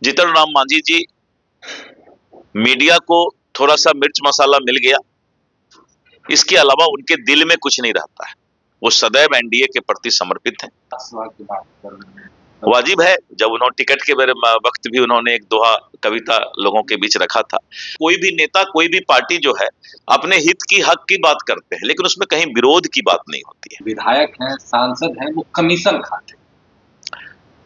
जीतन राम मांझी जी, media को थोड़ा सा मिर्च मसाला मिल गया, इसके अलावा उनके दिल में कुछ नहीं रहता है। वो सदैव एनडीए के प्रति समर्पित हैं। वाजिब है, जब उन्होंने टिकट के वक्त भी उन्होंने एक दोहा कविता लोगों के बीच रखा था। कोई भी नेता, कोई भी पार्टी जो है अपने हित की, हक की बात करते हैं, लेकिन उसमें कहीं विरोध की बात नहीं होती है। विधायक हैं, सांसद हैं, वो कमीशन खाते हैं।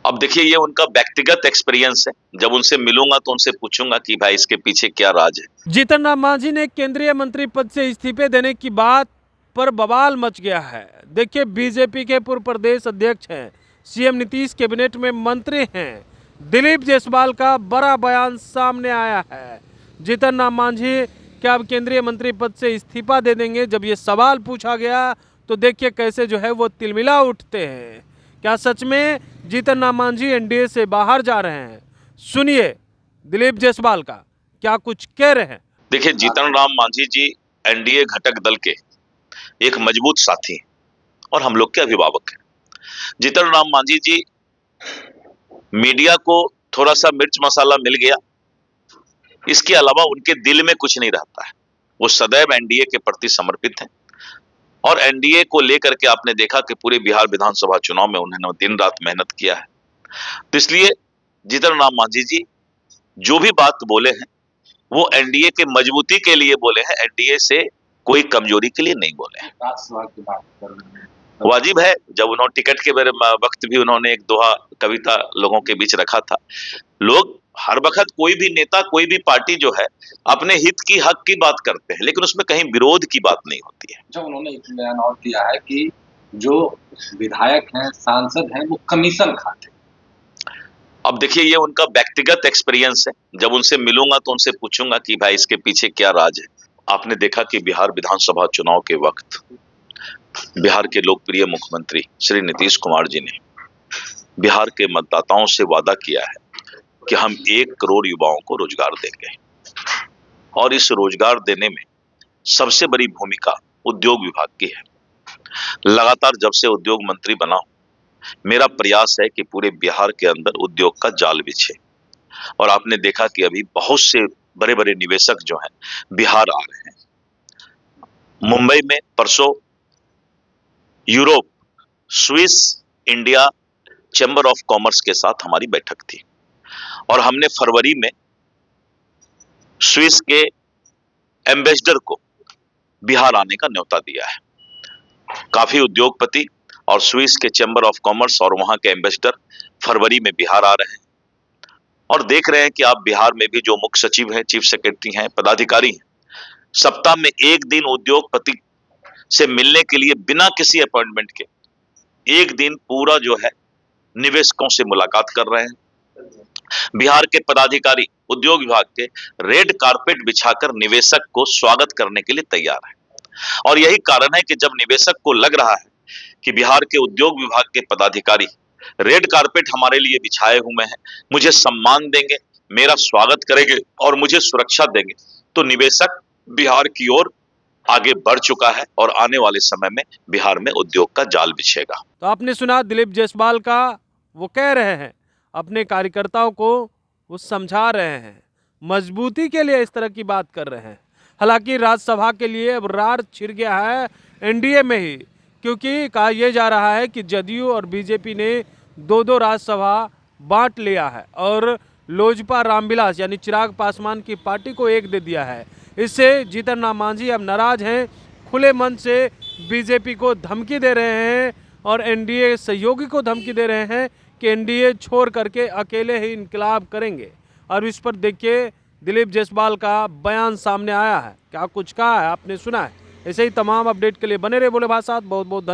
अब देखिए, ये उनका व्यक्तिगत एक्सपीरियंस है। जब उनसे मिलूंगा तो उनसे पूछूंगा कि भाई इसके पीछे क्या राज है। जीतन राम मांझी ने केंद्रीय मंत्री पद से इस्तीफे देने की बात पर बवाल मच गया है। देखिए, बीजेपी के पूर्व प्रदेश अध्यक्ष हैं, सीएम नीतीश कैबिनेट में मंत्री हैं, दिलीप जायसवाल का बड़ा बयान सामने आया है। जीतन राम मांझी क्या अब केंद्रीय मंत्री पद से इस्तीफा दे देंगे? जब ये सवाल पूछा गया तो देखिए कैसे जो है वो तिलमिला उठते हैं। क्या सच में जीतन राम मांझी एनडीए से बाहर जा रहे हैं? सुनिए दिलीप जायसवाल का क्या कुछ कह रहे हैं। देखिए, जीतन राम मांझी जी एनडीए घटक दल के एक मजबूत साथी हैं और हम लोग के अभिभावक हैं। जीतन राम मांझी जी, मीडिया को थोड़ा सा मिर्च मसाला मिल गया, इसके अलावा उनके दिल में कुछ नहीं रहता है। वो सदैव एनडीए के प्रति समर्पित हैं और एनडीए को लेकर के आपने देखा कि पूरे बिहार विधानसभा चुनाव में उन्होंने दिन रात मेहनत किया है। तो इसलिए जीतन राम मांझी जी जो भी बात बोले हैं वो एनडीए के मजबूती के लिए बोले हैं, एनडीए से कोई कमजोरी के लिए नहीं बोले हैं। वाजिब है, जब उन्होंने टिकट के वक्त भी उन्होंने एक दोहा कविता लोगों के बीच रखा था। लोग हर वक्त, कोई भी नेता, कोई भी पार्टी जो है अपने हित की, हक की बात करते हैं, लेकिन उसमें कहीं विरोध की बात नहीं होती है। जो उन्होंने एक बयान और दिया है कि जो विधायक हैं, सांसद हैं, वो कमीशन खाते हैं। अब देखिए, ये उनका व्यक्तिगत एक्सपीरियंस है। जब उनसे मिलूंगा तो उनसे पूछूंगा कि भाई इसके पीछे क्या राज है। आपने देखा कि बिहार विधानसभा चुनाव के वक्त बिहार के लोकप्रिय मुख्यमंत्री श्री नीतीश कुमार जी ने बिहार के मतदाताओं से वादा किया है कि हम 1 करोड़ युवाओं को रोजगार देंगे और इस रोजगार देने में सबसे बड़ी भूमिका उद्योग विभाग की है। लगातार जब से उद्योग मंत्री बना हूं, मेरा प्रयास है कि पूरे बिहार के अंदर उद्योग का जाल बिछे और आपने देखा कि अभी बहुत से बड़े बड़े निवेशक जो हैं बिहार आ रहे हैं। मुंबई में परसों Europe, Swiss, India chamber of commerce के साथ हमारी बैठक थी और हमने फरवरी में स्विस के एम्बेसडर को बिहार आने का न्योता दिया है। काफी उद्योगपति और स्विस के चैम्बर ऑफ कॉमर्स और वहां के एम्बेसडर फरवरी में बिहार आ रहे हैं और देख रहे हैं कि आप बिहार में भी जो मुख्य सचिव हैं, चीफ सेक्रेटरी हैं, पदाधिकारी हैं, सप्ताह में 1 दिन उद्योगपति से मिलने के लिए बिना किसी अपॉइंटमेंट के 1 दिन पूरा जो है निवेशकों से मुलाकात कर रहे हैं। बिहार के पदाधिकारी उद्योग विभाग के रेड कारपेट बिछाकर निवेशक को स्वागत करने के लिए तैयार है और यही कारण है कि जब निवेशक को लग रहा है कि बिहार के उद्योग विभाग के पदाधिकारी रेड कारपेट हमारे लिए बिछाए हुए हैं, मुझे सम्मान देंगे, मेरा स्वागत करेंगे और मुझे सुरक्षा देंगे, तो निवेशक बिहार की ओर आगे बढ़ चुका है और आने वाले समय में बिहार में उद्योग का जाल बिछेगा। तो आपने सुना दिलीप जायसवाल का, वो कह रहे हैं अपने कार्यकर्ताओं को वो समझा रहे हैं, मजबूती के लिए इस तरह की बात कर रहे हैं। हालांकि राज्यसभा के लिए अब रार छिड़ गया है एनडीए में ही, क्योंकि कहा यह जा रहा है कि जदयू और बीजेपी ने 2-2 राज्यसभा बांट लिया है और लोजपा रामविलास यानी चिराग पासवान की पार्टी को 1 दे दिया है। इससे जीतन राम मांझी अब नाराज हैं, खुले मन से बीजेपी को धमकी दे रहे हैं और एनडीए सहयोगी को धमकी दे रहे हैं कि एनडीए छोड़ करके अकेले ही इनकलाब करेंगे। और इस पर देखिए दिलीप जायसवाल का बयान सामने आया है, क्या कुछ कहा है आपने सुना है। ऐसे ही तमाम अपडेट के लिए बने रहे भोले भाई साहब। बहुत बहुत धन्यवाद।